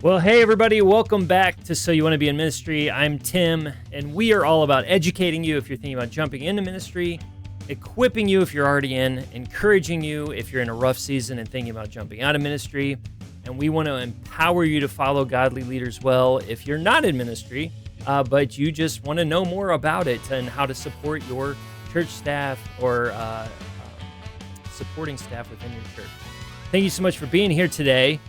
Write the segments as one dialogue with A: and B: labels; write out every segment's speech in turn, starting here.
A: Well, hey everybody, welcome back to So You Want to Be in Ministry. I'm Tim, and we are all about educating you if you're thinking about jumping into ministry, equipping you if you're already in, encouraging you if you're in a rough season and thinking about jumping out of ministry. And we want to empower you to follow godly leaders well if you're not in ministry, but you just want to know more about it and how to support your church staff or supporting staff within your church. Thank you so much for being here today.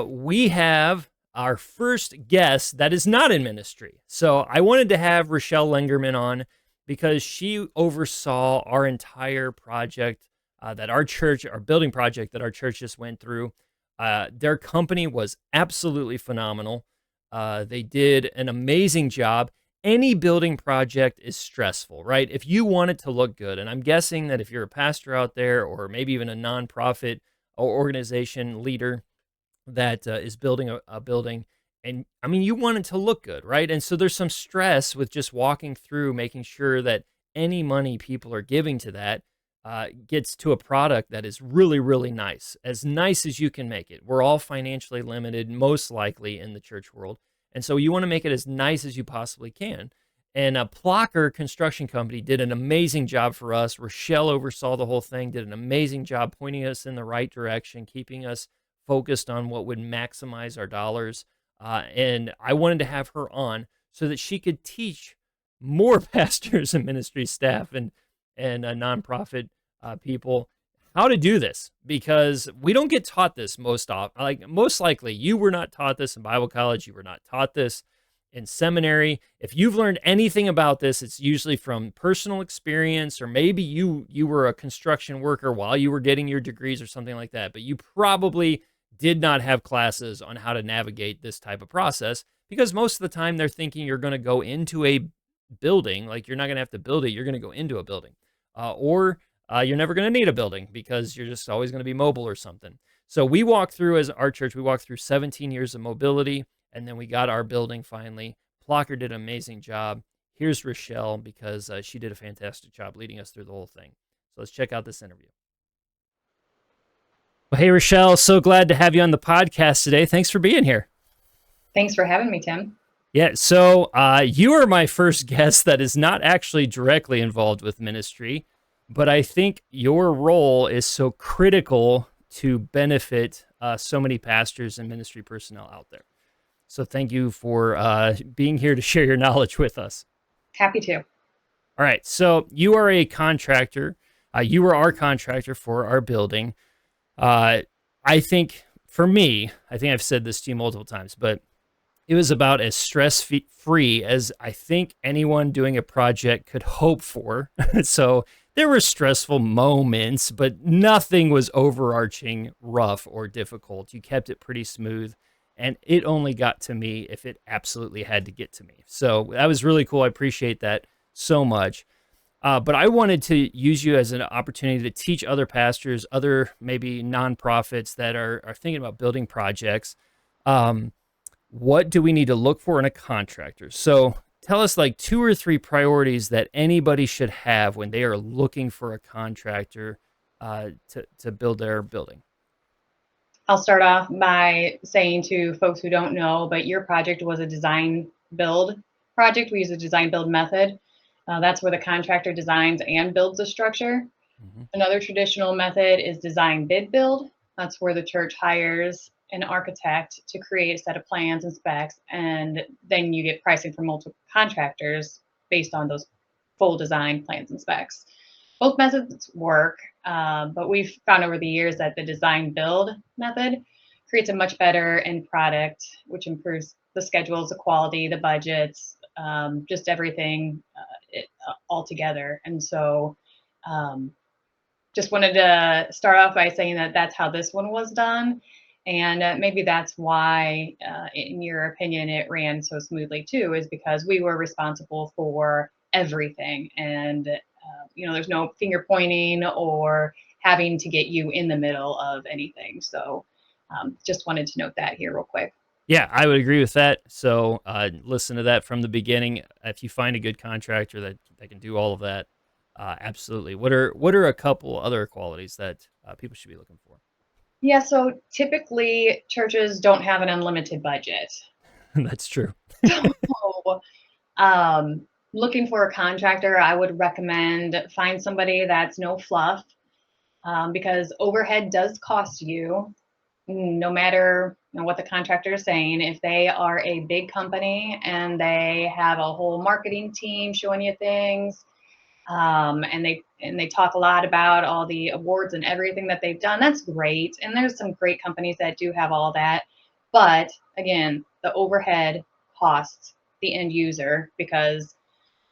A: We have our first guest that is not in ministry. So I wanted to have Rachelle Lengermann on because she oversaw our entire project that our church, our building project that our church just went through. Their company was absolutely phenomenal. They did an amazing job. Any building project is stressful, right? If you want it to look good, and I'm guessing that if you're a pastor out there or maybe even a nonprofit or organization leader, that is building a building, and I mean, you want it to look good, right? And so there's some stress with just walking through, making sure that any money people are giving to that gets to a product that is really, really nice as you can make it. We're all financially limited, most likely in the church world, and so you want to make it as nice as you possibly can. And Plocher Construction Company did an amazing job for us. Rachelle oversaw the whole thing, did an amazing job pointing us in the right direction, keeping us focused on what would maximize our dollars. And I wanted to have her on so that she could teach more pastors and ministry staff and nonprofit people how to do this, because we don't get taught this most often. Like, most likely you were not taught this in Bible college. You were not taught this in seminary. If you've learned anything about this, it's usually from personal experience, or maybe you were a construction worker while you were getting your degrees or something like that, but you probably did not have classes on how to navigate this type of process, because most of the time they're thinking you're going to go into a building, like you're not going to have to build it, you're going to go into a building, or you're never going to need a building because you're just always going to be mobile or something. So we walked through, as our church, we walked through 17 years of mobility, and then we got our building finally. Plocher did an amazing job. Here's Rachelle, because she did a fantastic job leading us through the whole thing. So let's check out this interview. Well, hey, Rachelle, so glad to have you on the podcast today. Thanks for being here.
B: Thanks for having me, Tim.
A: Yeah, so you are my first guest that is not actually directly involved with ministry, but I think your role is so critical to benefit so many pastors and ministry personnel out there. So thank you for being here to share your knowledge with us.
B: Happy to.
A: All right, so you are a contractor. You were our contractor for our building. I think for me, I think I've said this to you multiple times, but it was about as stress-free as I think anyone doing a project could hope for. So there were stressful moments, but nothing was overarching rough or difficult. You kept it pretty smooth, and it only got to me if it absolutely had to get to me. So that was really cool. I appreciate that so much. But I wanted to use you as an opportunity to teach other pastors, other maybe nonprofits that are thinking about building projects. What do we need to look for in a contractor? So tell us like 2 or 3 priorities that anybody should have when they are looking for a contractor to build their building.
B: I'll start off by saying to folks who don't know, but your project was a design build project. We use a design build method. That's where the contractor designs and builds the structure. Mm-hmm. Another traditional method is design bid build. That's where the church hires an architect to create a set of plans and specs, and then you get pricing from multiple contractors based on those full design plans and specs. Both methods work, but we've found over the years that the design build method creates a much better end product, which improves the schedules, the quality, the budgets, just everything all together. And so just wanted to start off by saying that that's how this one was done. And maybe that's why, in your opinion, it ran so smoothly too, is because we were responsible for everything. And, there's no finger pointing or having to get you in the middle of anything. So just wanted to note that here real quick.
A: Yeah, I would agree with that. So listen to that from the beginning. If you find a good contractor that can do all of that, absolutely. What are a couple other qualities that people should be looking for?
B: Yeah, so typically churches don't have an unlimited budget.
A: That's true.
B: So, looking for a contractor, I would recommend find somebody that's no fluff, because overhead does cost you, no matter what the contractor is saying. If they are a big company and they have a whole marketing team showing you things, and they talk a lot about all the awards and everything that they've done, that's great. And there's some great companies that do have all that. But again, the overhead costs the end user, because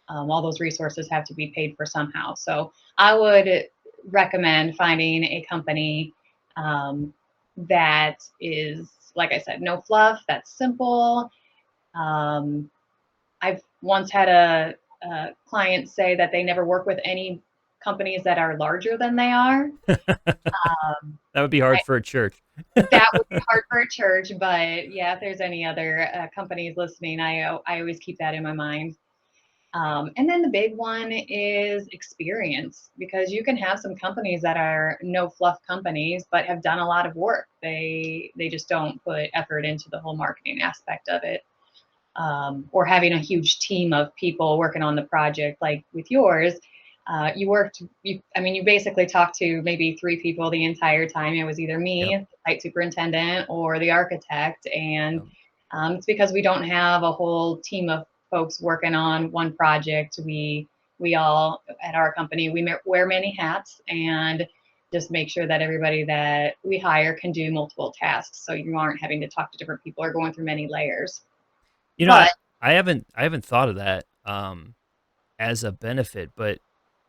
B: all those resources have to be paid for somehow. So I would recommend finding a company that is, like I said, no fluff, that's simple. Um, I've once had a client say that they never work with any companies that are larger than they are. Um,
A: That would be hard for a church.
B: that would be hard for a church, but yeah, if there's any other companies listening, I always keep that in my mind. And then the big one is experience, because you can have some companies that are no fluff companies but have done a lot of work. They just don't put effort into the whole marketing aspect of it, or having a huge team of people working on the project like with yours. You basically talked to maybe three people the entire time. It was either
A: Yep.
B: me, the site superintendent, or the architect. And
A: Yep.
B: it's because we don't have a whole team of folks working on one project. We all at our company, we wear many hats and just make sure that everybody that we hire can do multiple tasks. So you aren't having to talk to different people or going through many layers.
A: You know,
B: But
A: I haven't thought of that as a benefit, but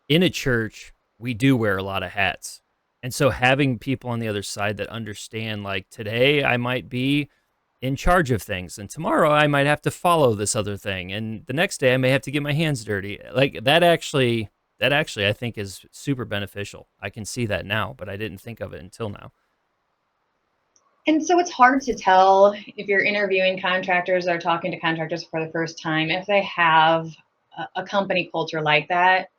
A: in a church, we do wear a lot of hats. And so having people on the other side that understand, like, today I might be in charge of things and tomorrow I might have to follow this other thing and the next day I may have to get my hands dirty. Like that actually I think is super beneficial. I can see that now, but I didn't think of it until now.
B: And so it's hard to tell if you're interviewing contractors or talking to contractors for the first time if they have a company culture like that.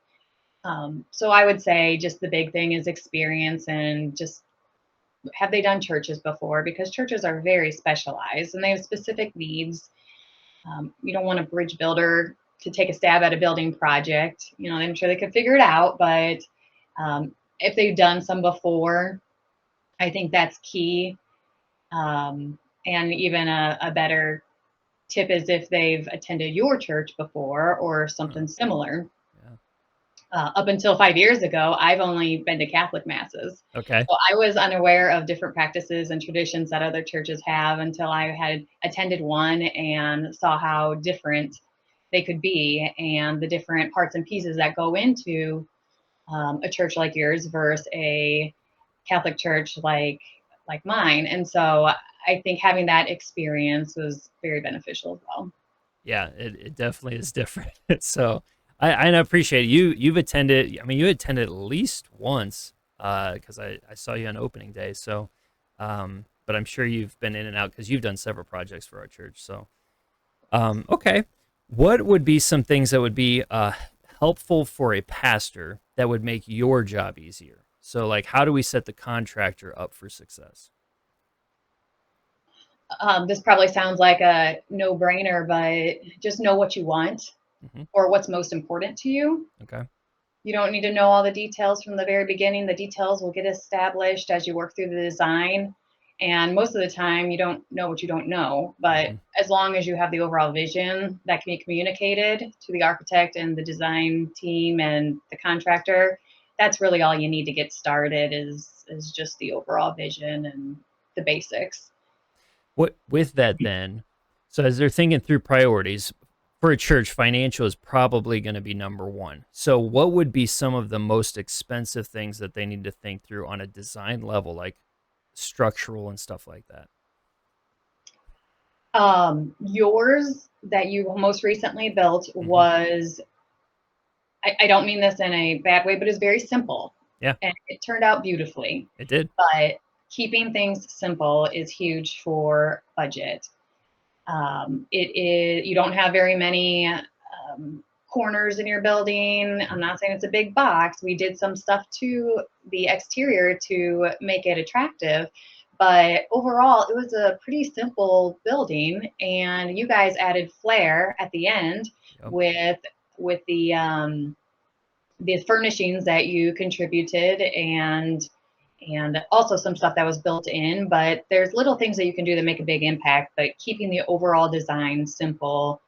B: So I would say just the big thing is experience, and just have they done churches before? Because churches are very specialized and they have specific needs. You don't want a bridge builder to take a stab at a building project. I'm sure they could figure it out, but if they've done some before, I think that's key. And even a better tip is if they've attended your church before or
A: Hmm.
B: something similar.
A: Yeah.
B: Up until 5 years ago, I've only been to Catholic masses.
A: Okay.
B: So I was unaware of different practices and traditions that other churches have until I had attended one and saw how different they could be, and the different parts and pieces that go into a church like yours versus a Catholic church like mine. And so I think having that experience was very beneficial as well.
A: Yeah, it definitely is different. So I appreciate it. You've attended. I mean, you attended at least once because I saw you on opening day. So, but I'm sure you've been in and out because you've done several projects for our church. So, okay, what would be some things that would be helpful for a pastor that would make your job easier? So, like, how do we set the contractor up for success?
B: This probably sounds like a no brainer, but just know what you want
A: Hmm.
B: or what's most important to you.
A: Okay.
B: You don't need to know all the details from the very beginning. The details will get established as you work through the design. And most of the time, you don't know what you don't know. But
A: Hmm.
B: as long as you have the overall vision that can be communicated to the architect and the design team and the contractor, that's really all you need to get started is just the overall vision and the basics.
A: What with that then? So as they're thinking through priorities for a church, financial is probably going to be number one. So what would be some of the most expensive things that they need to think through on a design level, like structural and stuff like that?
B: Yours that you most recently built
A: Hmm.
B: was, I don't mean this in a bad way, but it's very simple
A: Yeah,
B: and it turned out beautifully.
A: it did.
B: But keeping things simple is huge for budget. It is, you don't have very many corners in your building. I'm not saying it's a big box. We did some stuff to the exterior to make it attractive. But overall, it was a pretty simple building, and you guys added flair at the end
A: Yep.
B: with the furnishings that you contributed, and also some stuff that was built in. But there's little things that you can do to make a big impact, but keeping the overall design simple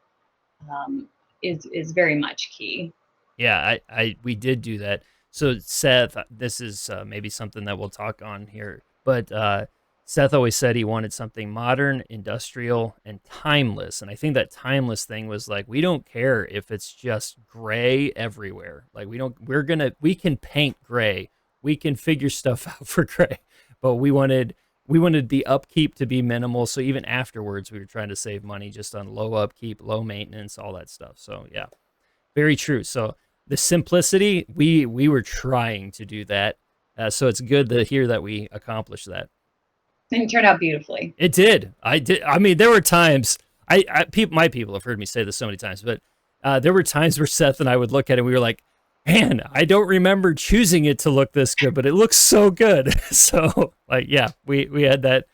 B: um, is very much key.
A: Yeah, we did do that. So Seth, this is maybe something that we'll talk on here, but Seth always said he wanted something modern, industrial, and timeless. And I think that timeless thing was like, we don't care if it's just gray everywhere. Like we can paint gray. We can figure stuff out for gray, but we wanted the upkeep to be minimal. So even afterwards, we were trying to save money just on low upkeep, low maintenance, all that stuff. So yeah, very true. So the simplicity, we were trying to do that. So it's good to hear that we accomplished that.
B: And it turned out beautifully.
A: It did. I did. I mean, there were times my people have heard me say this so many times, but there were times where Seth and I would look at it and we were like, man, I don't remember choosing it to look this good, but it looks so good. So like, yeah, we had that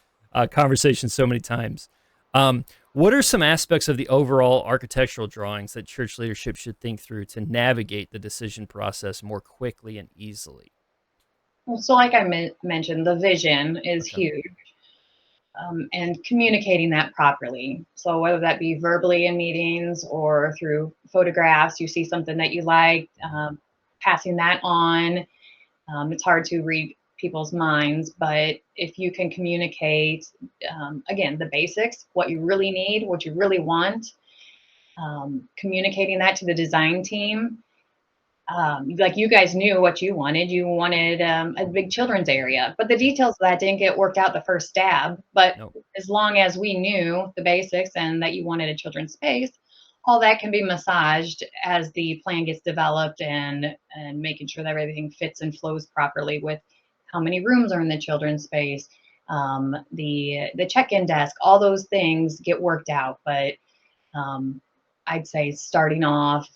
A: conversation so many times. What are some aspects of the overall architectural drawings that church leadership should think through to navigate the decision process more quickly and easily?
B: So like I mentioned, the vision is
A: Okay.
B: huge. And communicating that properly. So whether that be verbally in meetings or through photographs, you see something that you like, passing that on. It's hard to read people's minds, but if you can communicate, again, the basics, what you really need, what you really want, communicating that to the design team. Like you guys knew what you wanted. You wanted a big children's area, but the details of that didn't get worked out the first stab. But
A: No.
B: as long as we knew the basics and that you wanted a children's space, all that can be massaged as the plan gets developed, and making sure that everything fits and flows properly with how many rooms are in the children's space, the check-in desk, all those things get worked out. But um, I'd say starting off,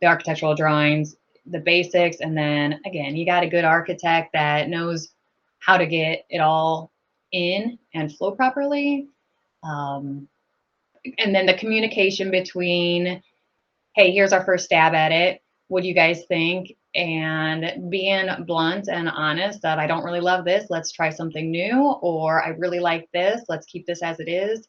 B: the architectural drawings, the basics, and then again, you got a good architect that knows how to get it all in and flow properly. Um, and then the communication between, hey, here's our first stab at it. What do you guys think? And being blunt and honest that I don't really love this. Let's try something new. Or I really like this. Let's keep this as it is.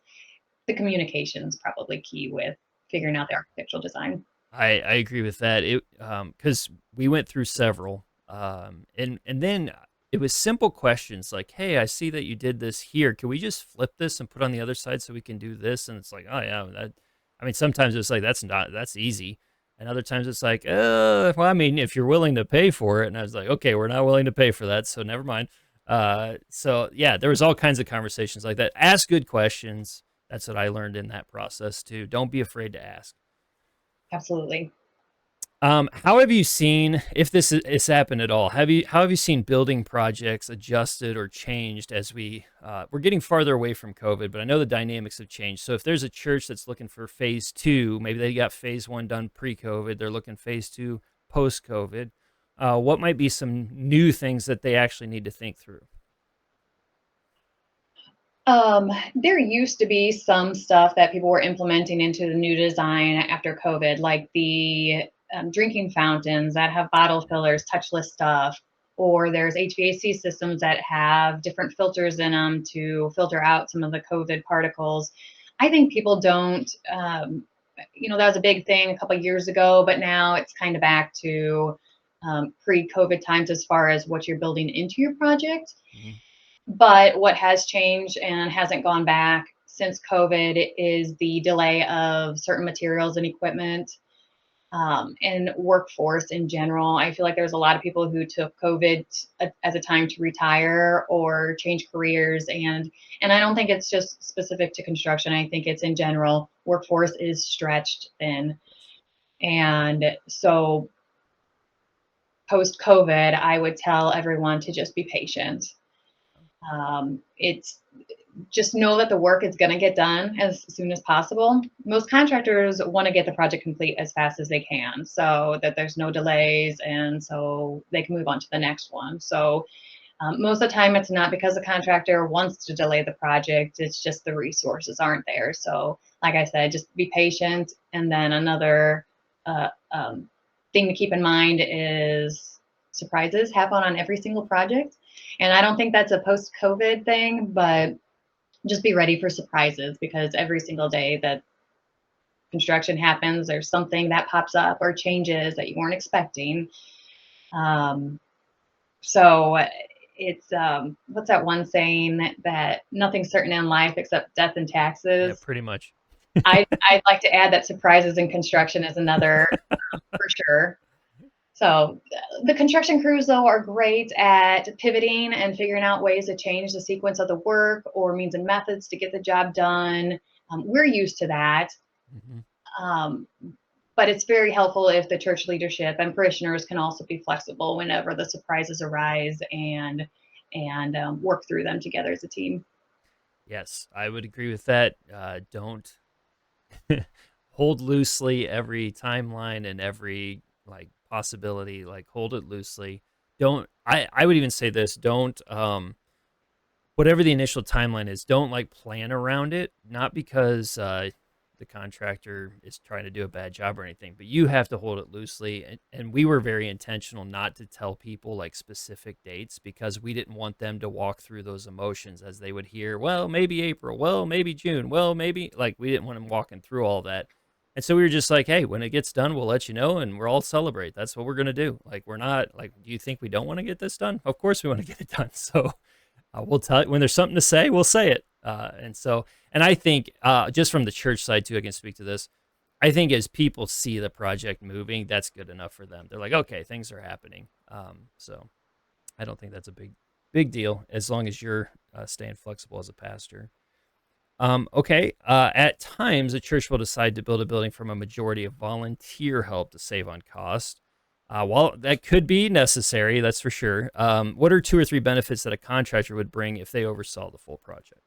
B: The communication is probably key with figuring out the architectural design.
A: I agree with that. It because we went through several, and then it was simple questions like, "Hey, I see that you did this here. Can we just flip this and put on the other side so we can do this?" And it's like, "Oh yeah, that." I mean, sometimes it's like that's easy, and other times it's like, well, I mean, if you're willing to pay for it." And I was like, "Okay, we're not willing to pay for that, so never mind." So yeah, there was all kinds of conversations like that. Ask good questions. That's what I learned in that process too. Don't be afraid to ask.
B: Absolutely.
A: How have you seen, if has happened at all? How have you seen building projects adjusted or changed as we're getting farther away from COVID? But I know the dynamics have changed. So if there's a church that's looking for phase two, maybe they got phase one done pre-COVID, they're looking phase two post-COVID. What might be some new things that they actually need to think through?
B: There used to be some stuff that people were implementing into the new design after COVID, like the drinking fountains that have bottle fillers, touchless stuff, or there's HVAC systems that have different filters in them to filter out some of the COVID particles. I think people don't, that was a big thing a couple of years ago, but now it's kind of back to pre-COVID times as far as what you're building into your project.
A: Mhm.
B: But what has changed and hasn't gone back since COVID is the delay of certain materials and equipment, and workforce in general. I feel like there's a lot of people who took COVID as a time to retire or change careers, and I don't think it's just specific to construction. I think it's in general. Workforce is stretched thin, and so post COVID, I would tell everyone to just be patient. It's just know that the work is going to get done as soon as possible. Most contractors want to get the project complete as fast as they can so that there's no delays and so they can move on to the next one. So most of the time it's not because the contractor wants to delay the project, it's just the resources aren't there. So like I said, just be patient. And then another thing to keep in mind is surprises happen on every single project. And I don't think that's a post-COVID thing, but just be ready for surprises because every single day that construction happens, there's something that pops up or changes that you weren't expecting. So it's what's that one saying that nothing's certain in life except death and
A: Yeah,
B: taxes.
A: pretty much.
B: I'd like to add that surprises in construction is another for sure. So the construction crews, though, are great at pivoting and figuring out ways to change the sequence of the work or means and methods to get the job done. We're used to that. But it's very helpful if the church leadership and parishioners can also be flexible whenever the surprises arise and work through them together as a team.
A: Yes, I would agree with that. Don't hold loosely every timeline and every like possibility, like hold it loosely. Don't I would even say this, don't whatever the initial timeline is, don't like plan around it, not because the contractor is trying to do a bad job or anything, but you have to hold it loosely. And we were very intentional not to tell people like specific dates because we didn't want them to walk through those emotions as they would hear, well, maybe April, well, maybe June, well, maybe like we didn't want them walking through all that. And so we were just like, hey, when it gets done, we'll let you know and we'll all celebrate. That's what we're going to do. Like, we're not like, do you think we don't want to get this done? Of course we want to get it done. So we'll tell you when there's something to say, we'll say it. And I think just from the church side too, I can speak to this. I think as people see the project moving, that's good enough for them. They're like, okay, things are happening. So I don't think that's a big deal as long as you're staying flexible as a pastor. Okay. At times, a church will decide to build a building from a majority of volunteer help to save on cost. While that could be necessary, that's for sure. What are 2 or 3 benefits that a contractor would bring if they oversaw the full project?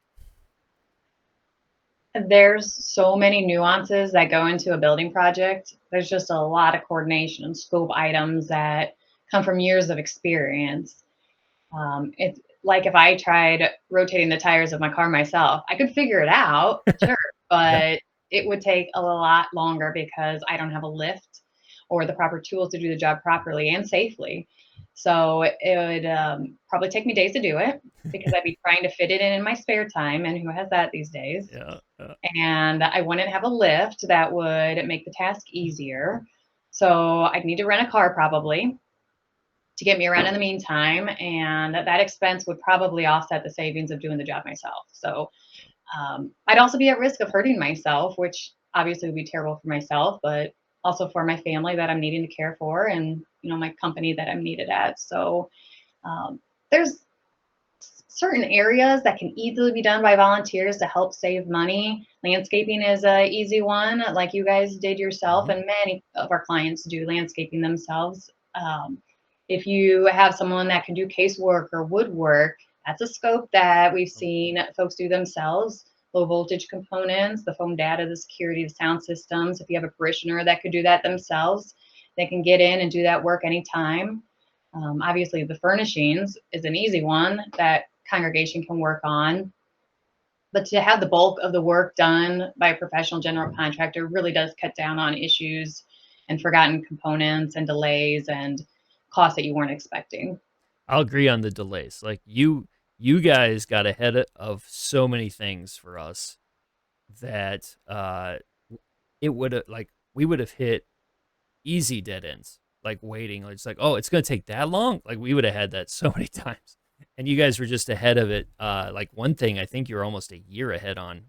B: There's so many nuances that go into a building project. There's just a lot of coordination and scope items that come from years of experience. It's like if I tried rotating the tires of my car myself, I could figure it out, sure,
A: Yeah.
B: but it would take a lot longer because I don't have a lift or the proper tools to do the job properly and safely. So it would probably take me days to do it because I'd be trying to fit it in my spare time, and who has that these days?
A: Yeah.
B: And I wouldn't have a lift that would make the task easier. So I'd need to rent a car probably to get me around in the meantime, and that expense would probably offset the savings of doing the job myself. So I'd also be at risk of hurting myself, which obviously would be terrible for myself, but also for my family that I'm needing to care for, and my company that I'm needed at. So there's certain areas that can easily be done by volunteers to help save money. Landscaping is a easy one, like you guys did yourself, and many of our clients do landscaping themselves. If you have someone that can do casework or woodwork, that's a scope that we've seen folks do themselves. Low voltage components, the foam data, the security, the sound systems. If you have a parishioner that could do that themselves, they can get in and do that work anytime. Obviously, the furnishings is an easy one that congregation can work on. But to have the bulk of the work done by a professional general contractor really does cut down on issues and forgotten components and delays and costs that you weren't expecting.
A: I'll agree on the delays. Like you guys got ahead of so many things for us that it would have like we would have hit easy dead ends, like waiting. It's like, oh, it's gonna take that long. Like we would have had that so many times, and you guys were just ahead of it. Like one thing, I think you were almost a year ahead on.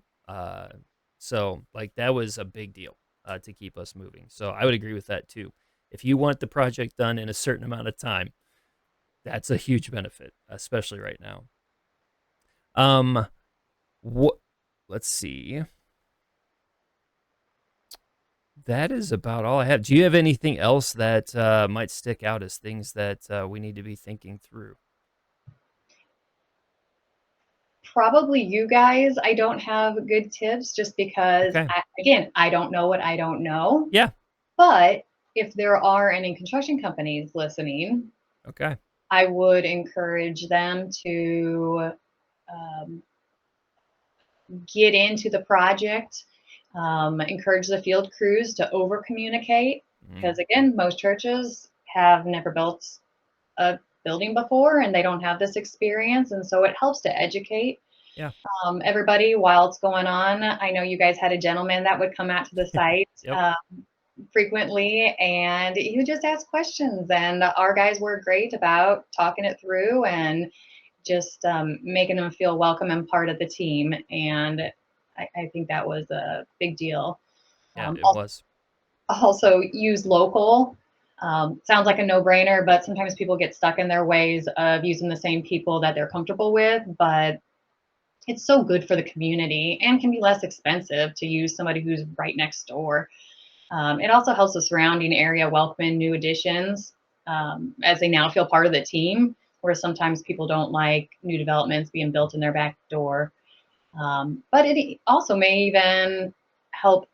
A: So like that was a big deal to keep us moving. So I would agree with that too. If you want the project done in a certain amount of time, that's a huge benefit, especially right now. Um, what? Let's see. That is about all I have. Do you have anything else that might stick out as things that we need to be thinking through?
B: Probably you guys. I don't have good tips just because,
A: Okay.
B: again, I don't know what I don't know.
A: Yeah.
B: But if there are any construction companies listening,
A: Okay.
B: I would encourage them to um, get into the project, encourage the field crews to over communicate.
A: Mm,
B: Because again, most churches have never built a building before and they don't have this experience. And so it helps to educate
A: yeah.
B: everybody while it's going on. I know you guys had a gentleman that would come out to the site
A: Yep.
B: frequently and he would just ask questions. And our guys were great about talking it through and just making them feel welcome and part of the team. And I think that was a big deal.
A: Yeah, it
B: Also,
A: was.
B: also use local. Sounds like a no-brainer, but sometimes people get stuck in their ways of using the same people that they're comfortable with. But it's so good for the community and can be less expensive to use somebody who's right next door. It also helps the surrounding area welcome in new additions as they now feel part of the team, where sometimes people don't like new developments being built in their back door. But it also may even help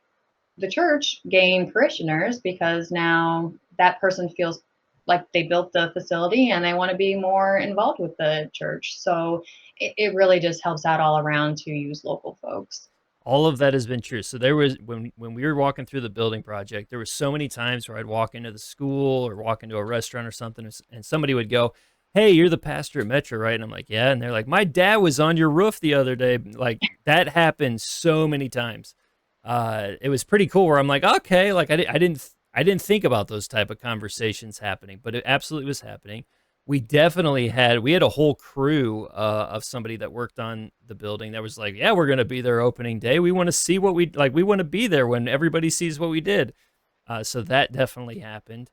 B: the church gain parishioners because now that person feels like they built the facility and they want to be more involved with the church. So it really just helps out all around to use local folks.
A: All of that has been true. So there was when we were walking through the building project, there were so many times where I'd walk into the school or walk into a restaurant or something, and somebody would go, "Hey, you're the pastor at Metro, right?" And I'm like, "Yeah." And they're like, "My dad was on your roof the other day." Like that happened so many times. It was pretty cool. Where I'm like, okay, like I didn't think about those type of conversations happening, but it absolutely was happening. We had a whole crew of somebody that worked on the building that was like, yeah, we're going to be there opening day. We want to see what we like. We want to be there when everybody sees what we did. So that definitely happened.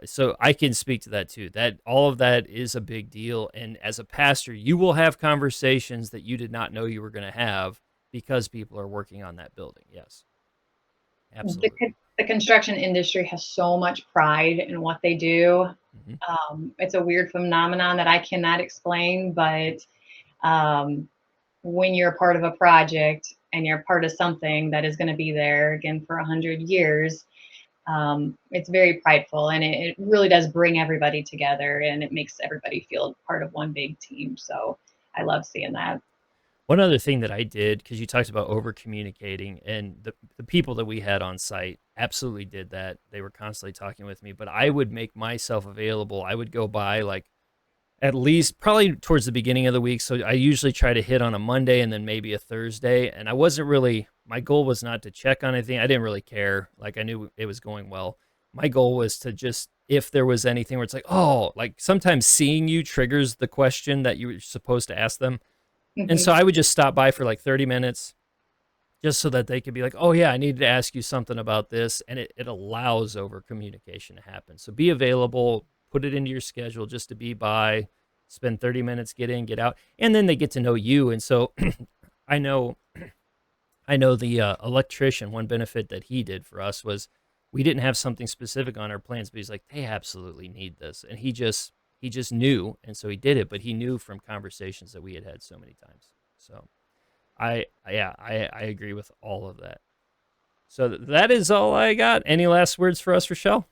A: So I can speak to that too. That all of that is a big deal. And as a pastor, you will have conversations that you did not know you were going to have because people are working on that building. Yes, absolutely.
B: The construction industry has so much pride in what they do.
A: Hmm.
B: It's a weird phenomenon that I cannot explain, but um, when you're part of a project and you're part of something that is going to be there again for 100 years, it's very prideful and it really does bring everybody together and it makes everybody feel part of one big team. So I love seeing that.
A: One other thing that I did, because you talked about over communicating, and the people that we had on site absolutely did that. They were constantly talking with me, but I would make myself available. I would go by like at least probably towards the beginning of the week. So I usually try to hit on a Monday and then maybe a Thursday. And I wasn't really, my goal was not to check on anything. I didn't really care. Like I knew it was going well. My goal was to just, if there was anything where it's like, oh, like sometimes seeing you triggers the question that you were supposed to ask them. And
B: Mhm.
A: so I would just stop by for like 30 minutes just so that they could be like, oh, yeah, I needed to ask you something about this. And it allows over communication to happen. So be available, put it into your schedule just to be by, spend 30 minutes, get in, get out. And then they get to know you. And so I know, I know the electrician, one benefit that he did for us was we didn't have something specific on our plans, but he's like, they absolutely need this. And he just knew. And so he did it, but he knew from conversations that we had had so many times. So I agree with all of that. So that is all I got. Any last words for us, Rochelle?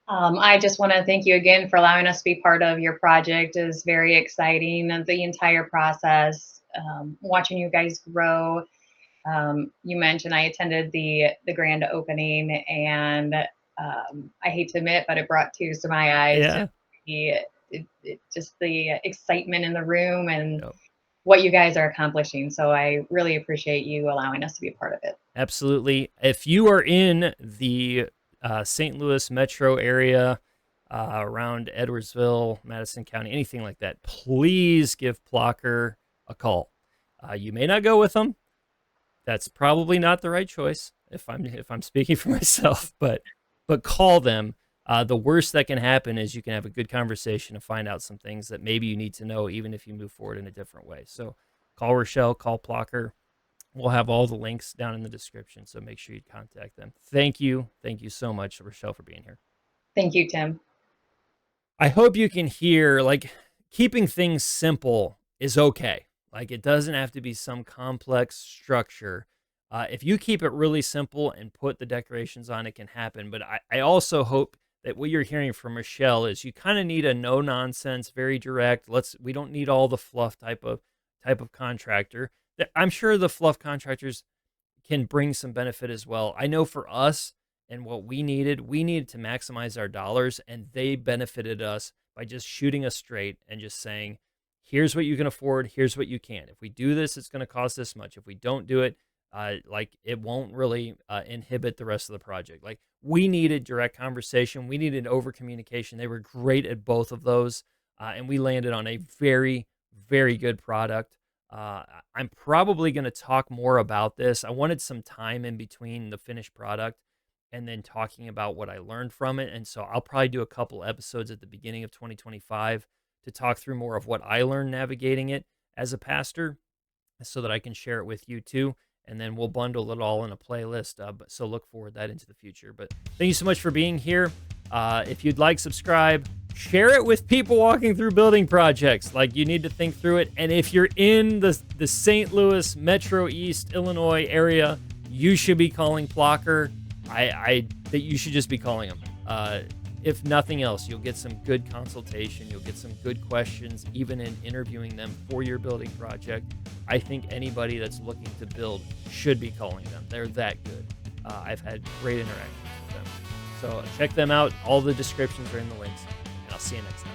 B: I just want to thank you again for allowing us to be part of your project. It is very exciting. The entire process, watching you guys grow. You mentioned I attended the grand opening, and I hate to admit, but it brought tears to my eyes.
A: Yeah.
B: Just the excitement in the room and
A: Yep.
B: what you guys are accomplishing. So I really appreciate you allowing us to be a part of it.
A: Absolutely. If you are in the St. Louis metro area, around Edwardsville, Madison County, anything like that, please give Plocher a call. You may not go with them. That's probably not the right choice if I'm speaking for myself, but call them. The worst that can happen is you can have a good conversation and find out some things that maybe you need to know, even if you move forward in a different way. So call Rochelle, call Plocher. We'll have all the links down in the description, so make sure you contact them. Thank you. Thank you so much, Rochelle, for being here.
B: Thank you, Tim.
A: I hope you can hear like keeping things simple is okay. Like, it doesn't have to be some complex structure. If you keep it really simple and put the decorations on, it can happen. But I also hope that what you're hearing from Rachelle is you kind of need a no nonsense, very direct. We don't need all the fluff type of contractor. I'm sure the fluff contractors can bring some benefit as well. I know for us and what we needed to maximize our dollars, and they benefited us by just shooting us straight and just saying, here's what you can afford, here's what you can't. If we do this, it's going to cost this much. If we don't do it, like, it won't really inhibit the rest of the project. Like, we needed direct conversation, we needed over communication. They were great at both of those, and we landed on a very, very good product. I'm probably going to talk more about this. I wanted some time in between the finished product and then talking about what I learned from it. And so I'll probably do a couple episodes at the beginning of 2025 to talk through more of what I learned navigating it as a pastor so that I can share it with you too. And then we'll bundle it all in a playlist. So look forward to that into the future. But thank you so much for being here. If you'd like, subscribe, share it with people walking through building projects. Like, you need to think through it. And if you're in the St. Louis, Metro East, Illinois area, you should be calling Plocher. That you should just be calling them. If nothing else, you'll get some good consultation. You'll get some good questions, even in interviewing them for your building project. I think anybody that's looking to build should be calling them. They're that good. I've had great interactions with them. So check them out. All the descriptions are in the links, and I'll see you next time.